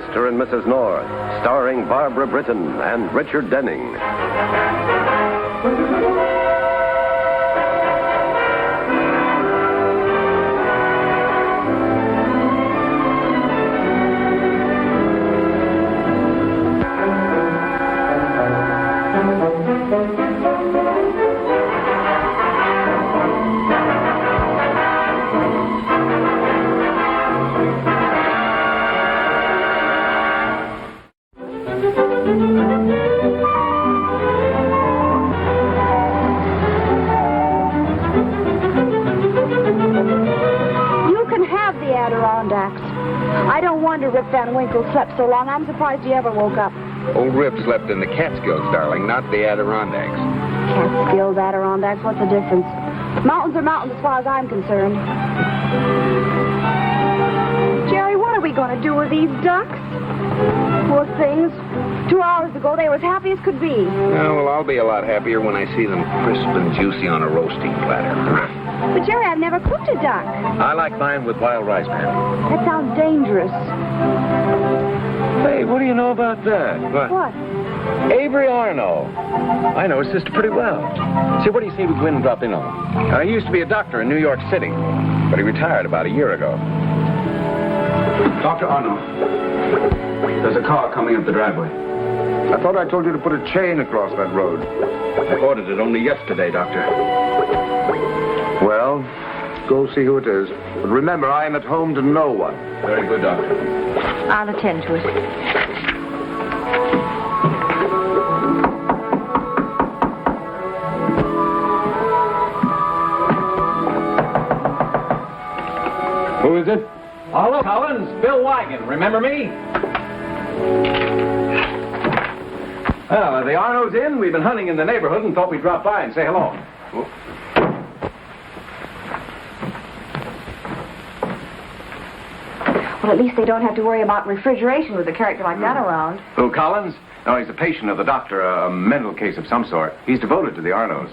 Mr. and Mrs. North, starring Barbara Britton and Richard Denning. I don't wonder Rip Van Winkle slept so long. I'm surprised he ever woke up. Old Rip slept in the Catskills, darling, not the Adirondacks. Catskills, Adirondacks, what's the difference? Mountains are mountains as far as I'm concerned. Jerry, what are we going to do with these ducks? Poor things. 2 hours ago, they were as happy as could be. Oh, well, I'll be a lot happier when I see them crisp and juicy on a roasting platter. But, Jerry, I've never cooked a duck. I like mine with wild rice, man. That sounds dangerous. Hey, what do you know about that? What? Avery Arno. I know his sister pretty well. See, what do you say we go in and drop in on him? He used to be a doctor in New York City, but he retired about a year ago. Dr. Arno, there's a car coming up the driveway. I thought I told you to put a chain across that road. I ordered it only yesterday, Doctor. Well, go see who it is. But remember, I am at home to no one. Very good, Doctor. I'll attend to it. Who is it? Hello, Collins. Bill Wigan. Remember me? Well, are the Arnos in? We've been hunting in the neighborhood and thought we'd drop by and say hello. Well, at least they don't have to worry about refrigeration with a character like that around. Who, Collins? No, he's a patient of the doctor, a mental case of some sort. He's devoted to the Arnos.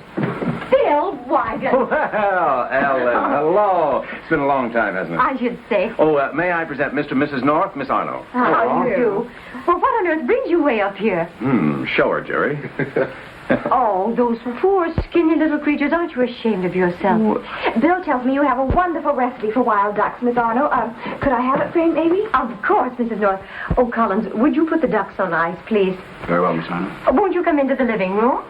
Bill Wigan. Well, Ellen, hello. It's been a long time, hasn't it? I should say. Oh, may I present Mr. and Mrs. North, Miss Arno? How do you do? Well, what on earth brings you way up here? Show her, Jerry. Oh, those poor, skinny little creatures. Aren't you ashamed of yourself? Bill tells me you have a wonderful recipe for wild ducks, Miss Arno. Could I have it framed, maybe? Of course, Mrs. North. Oh, Collins, would you put the ducks on ice, please? Very well, Miss Arno. Won't you come into the living room?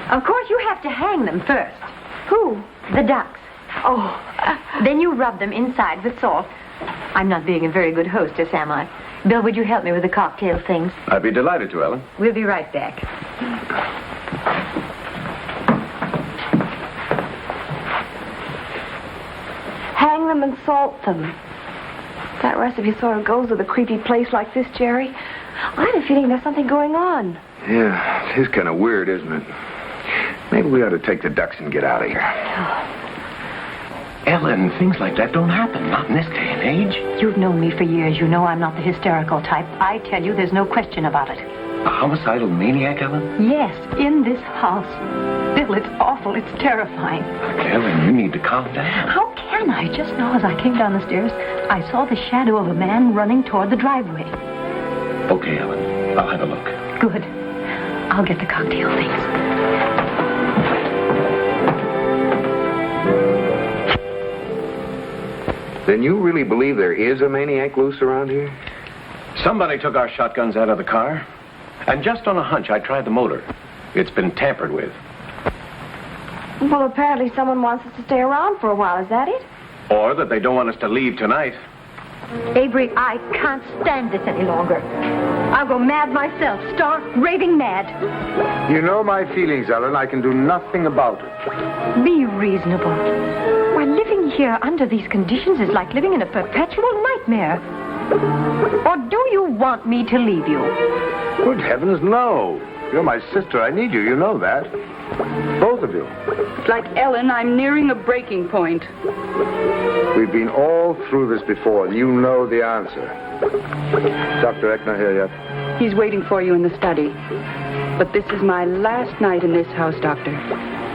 Of course, you have to hang them first. Who? The ducks. Oh. Then you rub them inside with salt. I'm not being a very good hostess, am I? Bill, would you help me with the cocktail things? I'd be delighted to, Ellen. We'll be right back. Hang them and salt them. That recipe sort of goes with a creepy place like this, Jerry. I have a feeling there's something going on. Yeah, it is kind of weird, isn't it? Maybe we ought to take the ducks and get out of here. Ellen, things like that don't happen, not in this day and age. You've known me for years. You know I'm not the hysterical type. I tell you, there's no question about it. A homicidal maniac, Ellen? Yes, in this house. Bill, it's awful. It's terrifying. Ellen, you need to calm down. How can I? Just now, as I came down the stairs, I saw the shadow of a man running toward the driveway. Okay, Ellen. I'll have a look. Good. I'll get the cocktail things. Then you really believe there is a maniac loose around here? Somebody took our shotguns out of the car. And just on a hunch, I tried the motor. It's been tampered with. Well, apparently someone wants us to stay around for a while. Is that it? Or that they don't want us to leave tonight. Avery, I can't stand this any longer. I'll go mad myself, stark, raving mad. You know my feelings, Ellen. I can do nothing about it. Be reasonable. Why, living here under these conditions is like living in a perpetual nightmare. Or do you want me to leave you? Good heavens, no. You're my sister. I need you. You know that. Both of you. Like Ellen, I'm nearing a breaking point. We've been all through this before, and you know the answer. Dr. Eckner here yet? He's waiting for you in the study. But this is my last night in this house, Doctor.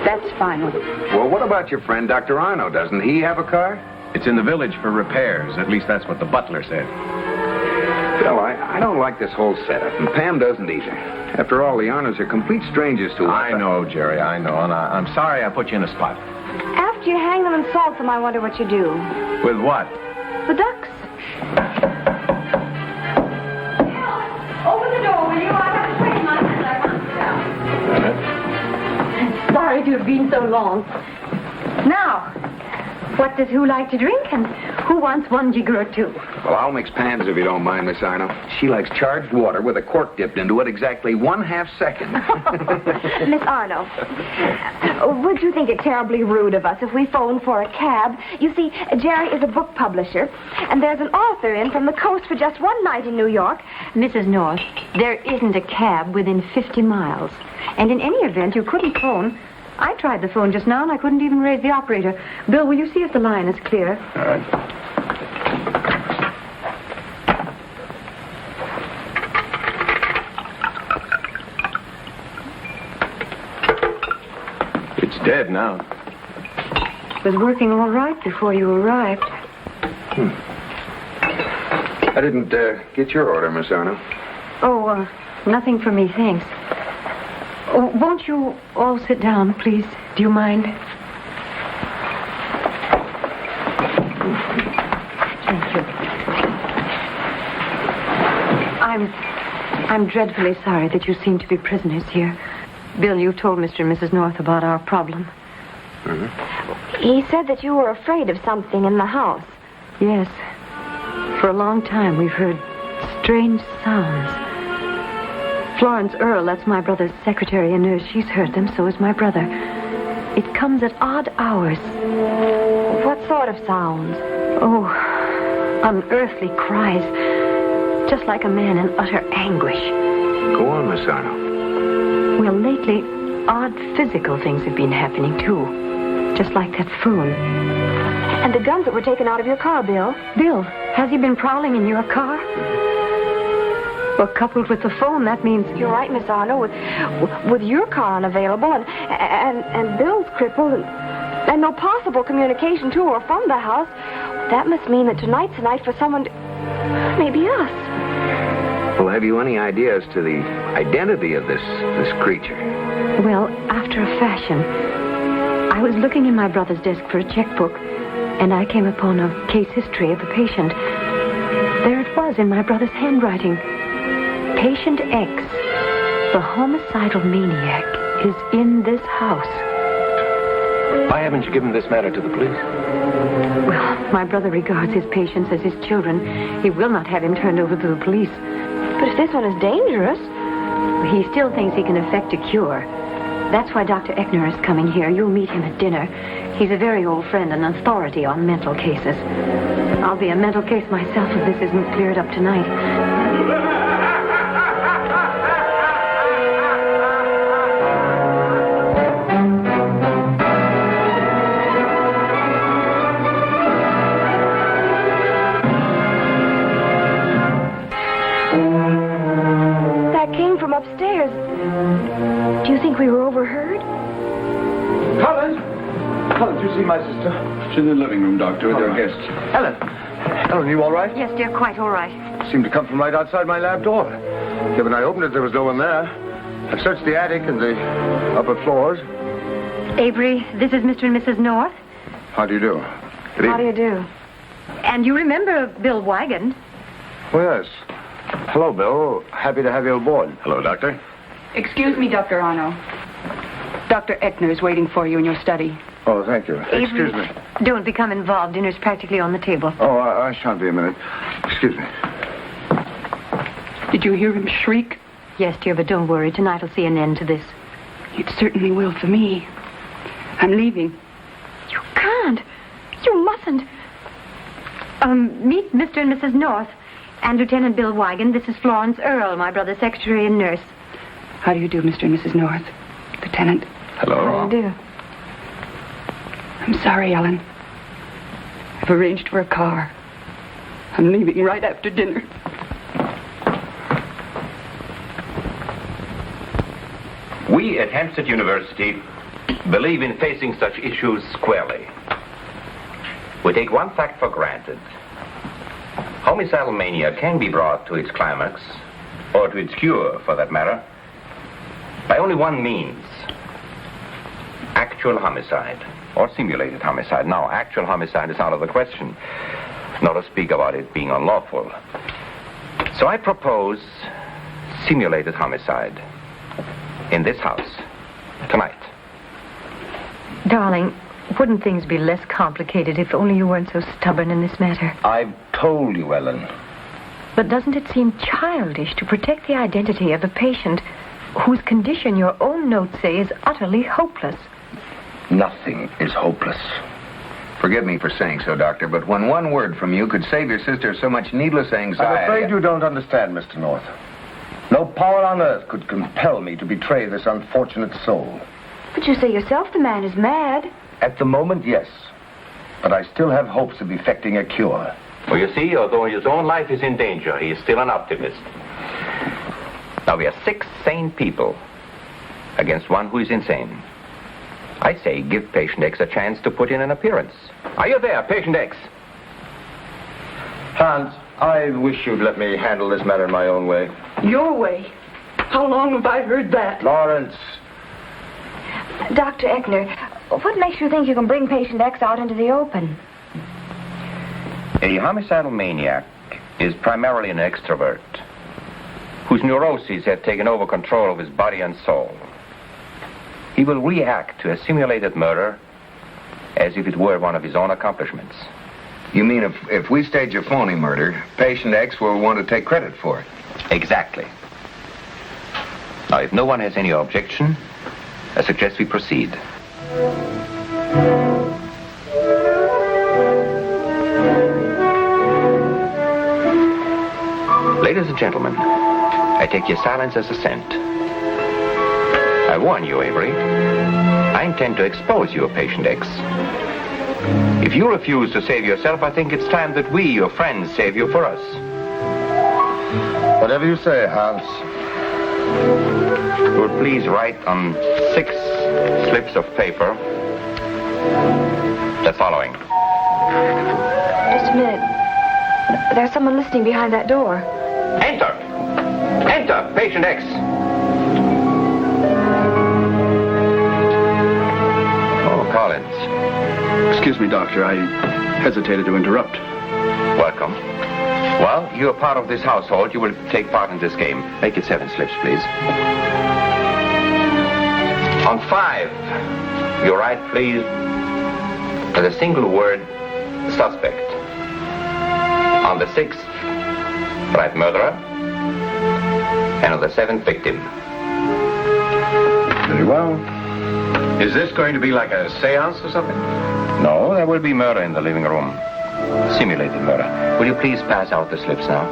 That's final. Well, what about your friend, Dr. Arno? Doesn't he have a car? It's in the village for repairs. At least that's what the butler said. Bill, I don't like this whole setup, and Pam doesn't either. After all, the Arnos are complete strangers to us. I know, Jerry, I know. And I'm sorry I put you in a spot. After you hang them and salt them, I wonder what you do. With what? The ducks. Open the door, will you? I have a train myself. Sorry to have been so long. Now, what does who like to drink, and who wants one jigger or two? Well, I'll mix pans if you don't mind, Miss Arno. She likes charged water with a cork dipped into it exactly 1/2 second. Miss Arno, would you think it terribly rude of us if we phoned for a cab? You see, Jerry is a book publisher, and there's an author in from the coast for just one night in New York. Mrs. North, there isn't a cab within 50 miles. And in any event, you couldn't phone. I tried the phone just now, and I couldn't even raise the operator. Bill, will you see if the line is clear? All right. It's dead now. It was working all right before you arrived. I didn't get your order, Miss Arno. Oh, nothing for me, thanks. Oh, won't you all sit down, please? Do you mind? Thank you. I'm dreadfully sorry that you seem to be prisoners here. Bill, you told Mr. and Mrs. North about our problem. He said that you were afraid of something in the house. Yes. For a long time, we've heard strange sounds. Florence Earle, that's my brother's secretary and nurse, she's heard them, so has my brother. It comes at odd hours. What sort of sounds? Oh, unearthly cries. Just like a man in utter anguish. Go on, Miss Arno. Well, lately, odd physical things have been happening, too. Just like that phone. And the guns that were taken out of your car, Bill. Bill, has he been prowling in your car? Well, coupled with the phone, that means... You're right, Miss Arno. With your car unavailable and Bill's crippled and no possible communication to or from the house, that must mean that tonight's the night for someone to... Maybe us. Well, have you any idea as to the identity of this creature? Well, after a fashion. I was looking in my brother's desk for a checkbook, and I came upon a case history of a patient. There it was in my brother's handwriting. Patient X, the homicidal maniac, is in this house. Why haven't you given this matter to the police? Well, my brother regards his patients as his children. He will not have him turned over to the police. But if this one is dangerous... He still thinks he can effect a cure. That's why Dr. Eckner is coming here. You'll meet him at dinner. He's a very old friend, an authority on mental cases. I'll be a mental case myself if this isn't cleared up tonight. Upstairs. Do you think we were overheard? Helen, do you see my sister? She's in the living room, Doctor, with her guests. Helen, you all right? Yes, dear, quite all right. Seemed to come from right outside my lab door. Yeah, when I opened it, there was no one there. I searched the attic and the upper floors. Avery, this is Mr. and Mrs. North. How do you do? How do you do? And you remember Bill Wigan? Oh, yes. Hello, Bill. Happy to have you aboard. Hello, Doctor. Excuse me, Dr. Arno. Dr. Eckner is waiting for you in your study. Oh, thank you. Excuse me. Don't become involved. Dinner's practically on the table. Oh, I shan't be a minute. Excuse me. Did you hear him shriek? Yes, dear, but don't worry. Tonight will see an end to this. It certainly will for me. I'm leaving. You can't. You mustn't. Meet Mr. and Mrs. North. And Lieutenant Bill Wigan. This is Florence Earle, my brother's secretary and nurse. How do you do, Mr. and Mrs. North? Lieutenant. Hello. How do you do? I'm sorry, Ellen. I've arranged for a car. I'm leaving right after dinner. We at Hampstead University believe in facing such issues squarely. We take one fact for granted. Homicidal mania can be brought to its climax, or to its cure, for that matter, by only one means: actual homicide, or simulated homicide. Now, actual homicide is out of the question, not to speak about it being unlawful. So I propose simulated homicide in this house, tonight. Darling, wouldn't things be less complicated if only you weren't so stubborn in this matter? I've told you, Ellen. But doesn't it seem childish to protect the identity of a patient whose condition your own notes say is utterly hopeless? Nothing is hopeless. Forgive me for saying so, Doctor, but when one word from you could save your sister so much needless anxiety... I'm afraid you don't understand, Mr. North. No power on earth could compel me to betray this unfortunate soul. But you say yourself the man is mad. At the moment, yes. But I still have hopes of effecting a cure. Well, you see, although his own life is in danger, he is still an optimist. Now, we are 6 sane people against one who is insane. I say give patient X a chance to put in an appearance. Are you there, patient X? Hans, I wish you'd let me handle this matter in my own way. Your way? How long have I heard that? Lawrence. Dr. Eckner, what makes you think you can bring patient X out into the open? A homicidal maniac is primarily an extrovert whose neuroses have taken over control of his body and soul. He will react to a simulated murder as if it were one of his own accomplishments. You mean if we stage a phony murder, patient X will want to take credit for it? Exactly. Now, if no one has any objection, I suggest we proceed. Ladies and gentlemen, I take your silence as assent. I warn you, Avery. I intend to expose you, patient X. If you refuse to save yourself, I think it's time that we, your friends, save you for us. Whatever you say, Hans. You would please write on 6 slips of paper the following. Just a minute. There's someone listening behind that door. Enter! Enter, patient X. Oh, Collins. Excuse me, Doctor. I hesitated to interrupt. Welcome. Well, you're part of this household. You will take part in this game. Make it 7 slips, please. On 5, you write, please, with a single word, suspect. On the 6th, write murderer. And on the 7th, victim. Very well. Is this going to be like a seance or something? No, there will be murder in the living room. Simulated murder. Will you please pass out the slips now?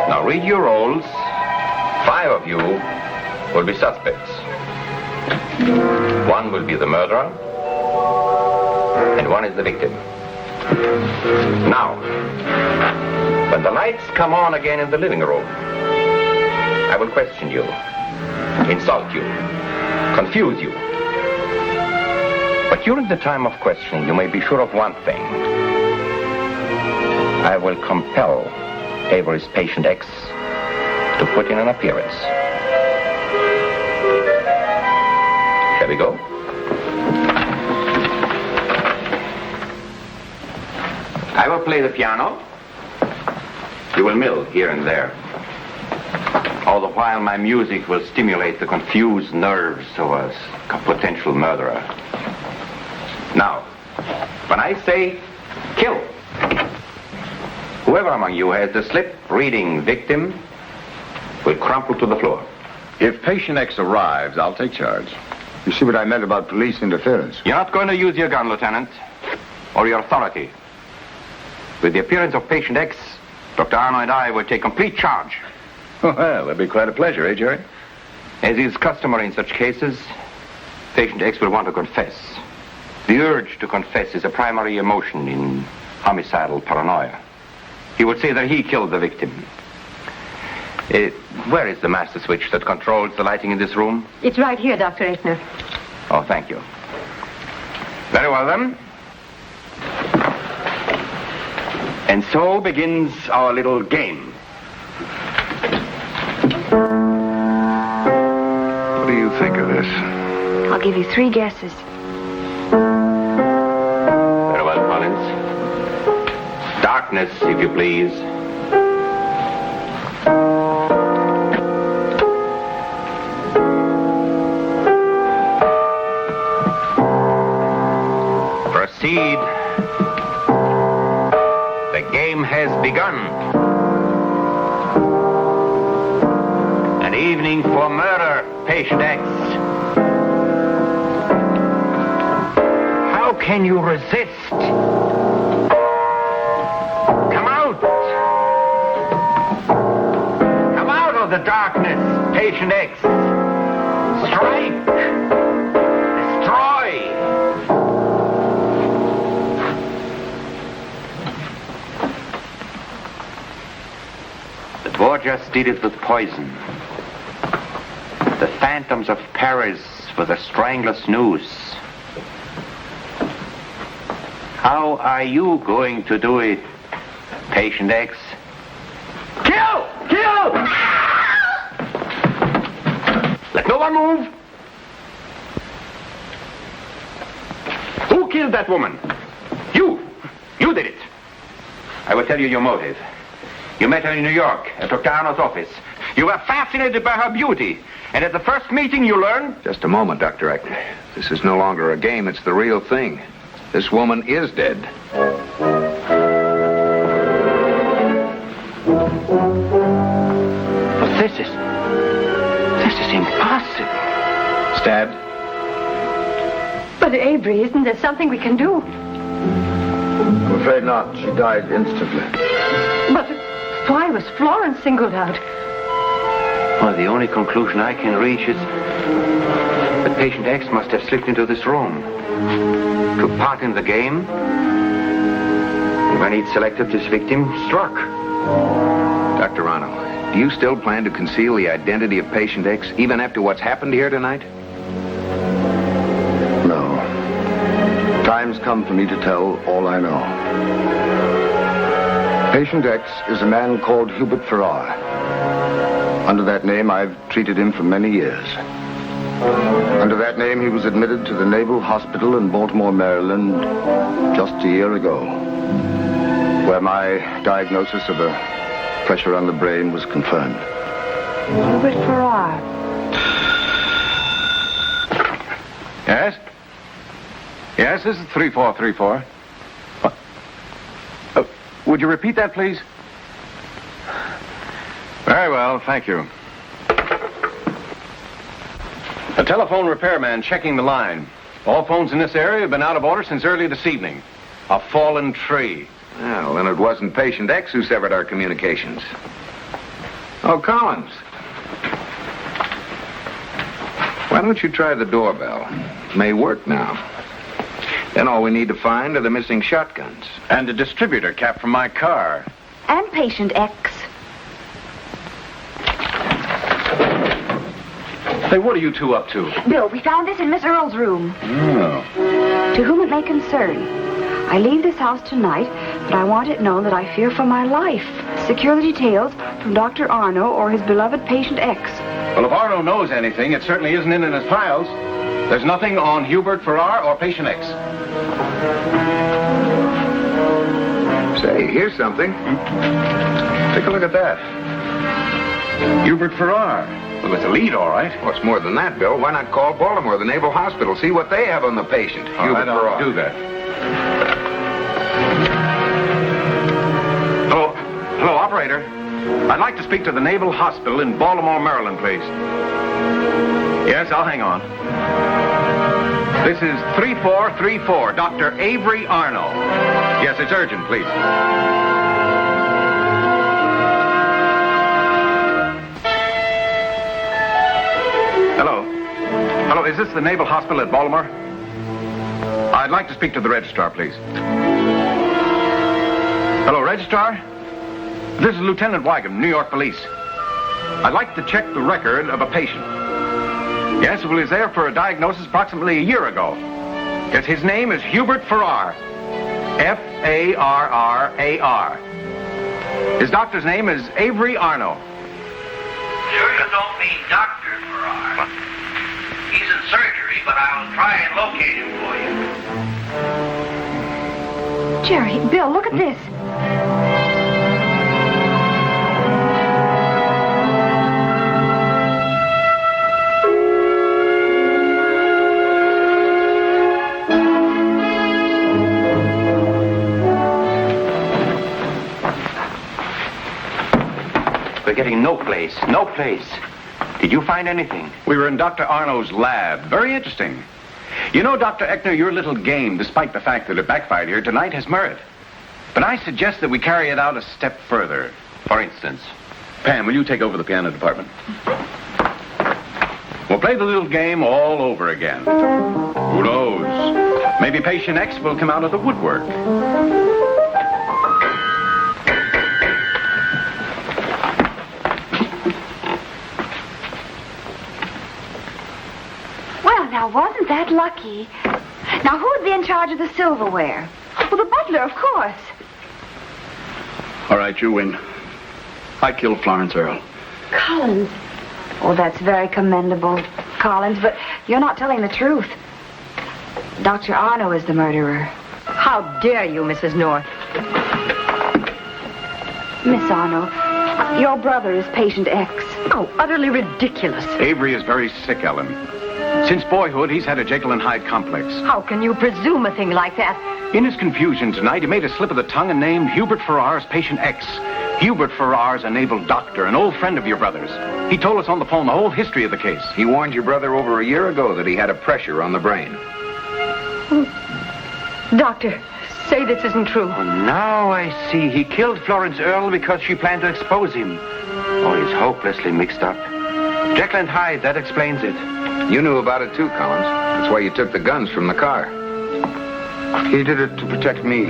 Now read your rolls. 5 of you will be suspects. 1 will be the murderer, and 1 is the victim. Now, when the lights come on again in the living room, I will question you, insult you, confuse you. But during the time of questioning, you may be sure of one thing. I will compel Avery's patient X to put in an appearance. Shall we go? I will play the piano. You will mill here and there. All the while my music will stimulate the confused nerves of a potential murderer. Now, when I say kill, whoever among you has the slip reading victim will crumple to the floor. If patient X arrives, I'll take charge. You see what I meant about police interference? You're not going to use your gun, Lieutenant, or your authority. With the appearance of patient X, Dr. Arno and I will take complete charge. Well, it'd be quite a pleasure, eh, Jerry? As is customary in such cases, patient X will want to confess. The urge to confess is a primary emotion in homicidal paranoia. He would say that he killed the victim. Where is the master switch that controls the lighting in this room? It's right here, Dr. Eichner. Oh, thank you. Very well, then. And so begins our little game. What do you think of this? I'll give you 3 guesses. Very well, Collins. Darkness, if you please. Proceed. The game has begun. An evening for murder, patient X. How can you resist? Come out! Come out of the darkness, patient X. Strike! Destroy! The Borgias did it with poison. The phantoms of Paris with a strangler's noose. How are you going to do it, patient X? Kill! Kill! Let no one move! Who killed that woman? You! You did it! I will tell you your motive. You met her in New York, at Dr. Arnold's office. You were fascinated by her beauty. And at the first meeting you learned... Just a moment, Dr. Eckner. This is no longer a game. It's the real thing. This woman is dead. But this is impossible. Stabbed? But Avery, isn't there something we can do? I'm afraid not. She died instantly. But why was Florence singled out? Well, the only conclusion I can reach is that patient X must have slipped into this room, took part in the game, and when he'd selected this victim, struck. Dr. Arnold, do you still plan to conceal the identity of patient X even after what's happened here tonight? No. Time's come for me to tell all I know. Patient X is a man called Hubert Farrar. Under that name, I've treated him for many years. Under that name, he was admitted to the Naval Hospital in Baltimore, Maryland, just a year ago, where my diagnosis of a pressure on the brain was confirmed. Hubert Farrar. Yes? Yes, this is 3434. What? Would you repeat that, please? Very well, thank you. A telephone repairman checking the line. All phones in this area have been out of order since early this evening. A fallen tree. Well, then it wasn't patient X who severed our communications. Oh, Collins. Why don't you try the doorbell? It may work now. Then all we need to find are the missing shotguns. And a distributor cap from my car. And patient X. Hey, what are you two up to? Bill, we found this in Miss Earle's room. Oh. To whom it may concern. I leave this house tonight, but I want it known that I fear for my life. Secure the details from Dr. Arno or his beloved patient X. Well, if Arno knows anything, it certainly isn't in his files. There's nothing on Hubert Farrar or patient X. Say, here's something. Take a look at that. Hubert Farrar. Well, it's a lead, all right. What's more than that, Bill? Why not call Baltimore, the Naval Hospital, see what they have on the patient? All right, I'll do that. Hello, operator. I'd like to speak to the Naval Hospital in Baltimore, Maryland, please. Yes, I'll hang on. This is 3434, Dr. Avery Arno. Yes, it's urgent, please. Hello. Hello, is this the Naval Hospital at Baltimore? I'd like to speak to the registrar, please. Hello, registrar? This is Lieutenant Wygum, New York Police. I'd like to check the record of a patient. Yes, well, he's there for a diagnosis approximately a year ago. Yes, his name is Hubert Farrar. Farrar. His doctor's name is Avery Arno. Sure you don't mean Dr. Farrar. He's in surgery, but I'll try and locate him for you. Jerry, Bill, look at this. We're getting no place. Did you find anything? We were in Dr. Arno's lab. Very interesting. You know, Dr. Eckner, your little game, despite the fact that it backfired here tonight, has merit. But I suggest that we carry it out a step further. For instance? Pam, will you take over the piano department? We'll play the little game all over again. Who knows? Maybe patient X will come out of the woodwork. Now, wasn't that lucky? Now, who'd be in charge of the silverware? Well, the butler, of course. All right, you win. I killed Florence Earle. Collins. Oh, that's very commendable, Collins, but you're not telling the truth. Dr. Arno is the murderer. How dare you, Mrs. North? Miss Arno, your brother is patient X. How utterly ridiculous. Avery is very sick, Ellen. Since boyhood, he's had a Jekyll and Hyde complex. How can you presume a thing like that? In his confusion tonight, he made a slip of the tongue and named Hubert Farrar as patient X. Hubert Farrar's a naval doctor, an old friend of your brother's. He told us on the phone the whole history of the case. He warned your brother over a year ago that he had a pressure on the brain. Doctor, say this isn't true. Oh, now I see. He killed Florence Earle because she planned to expose him. Oh, he's hopelessly mixed up. Jekyll and Hyde, that explains it. You knew about it too, Collins. That's why you took the guns from the car. He did it to protect me.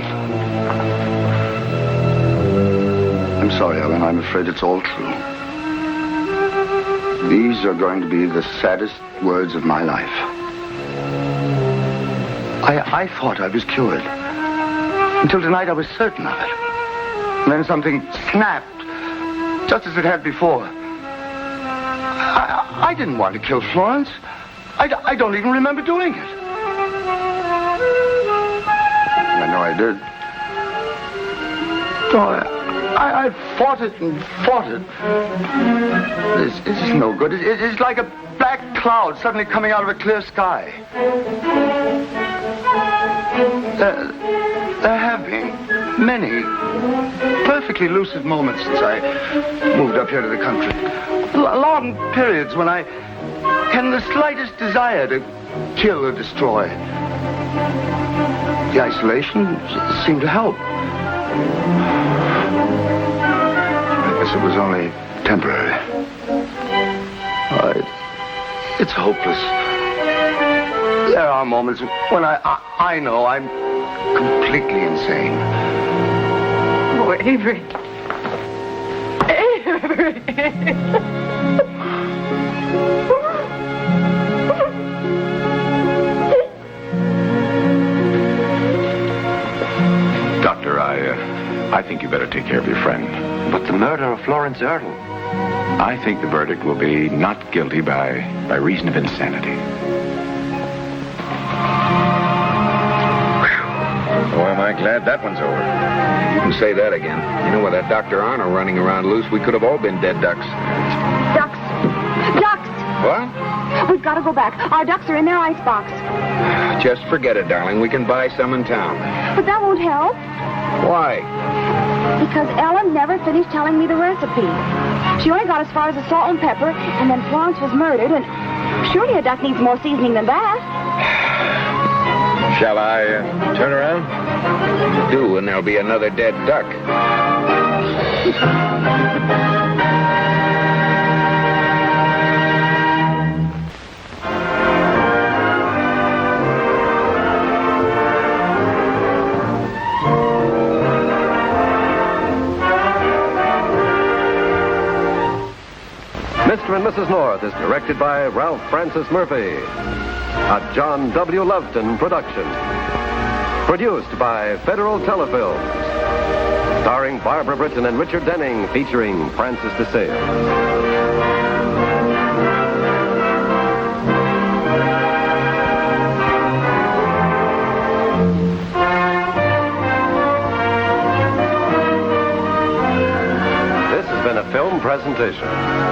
I'm sorry, Ellen. I'm afraid it's all true. These are going to be the saddest words of my life. I thought I was cured. Until tonight, I was certain of it. And then something snapped, just as it had before. I didn't want to kill Florence. I don't even remember doing it. I know I did. Oh, I fought it and fought it. This is no good. It's like a black cloud suddenly coming out of a clear sky. There have been many perfectly lucid moments since I moved up here to the country. Long periods when I hadn't the slightest desire to kill or destroy. The isolation seemed to help. I guess it was only temporary. It's hopeless. There are moments when I know I'm completely insane. Oh, Avery. Avery. Doctor, I think you better take care of your friend. But the murder of Florence Earle? I think the verdict will be not guilty by reason of insanity. Oh, am I glad that one's over. You can say that again. You know, with that Dr. Arno running around loose, we could have all been dead ducks. Ducks. Ducks! What? We've got to go back. Our ducks are in their icebox. Just forget it, darling. We can buy some in town. But that won't help. Why? Because Ellen never finished telling me the recipe. She only got as far as the salt and pepper, and then Florence was murdered, and surely a duck needs more seasoning than that. Shall I turn around? Do, and there'll be another dead duck. Mr. and Mrs. North is directed by Ralph Francis Murphy. A John W. Loveton production. Produced by Federal Telefilms. Starring Barbara Britton and Richard Denning, featuring Francis DeSale. This has been a film presentation.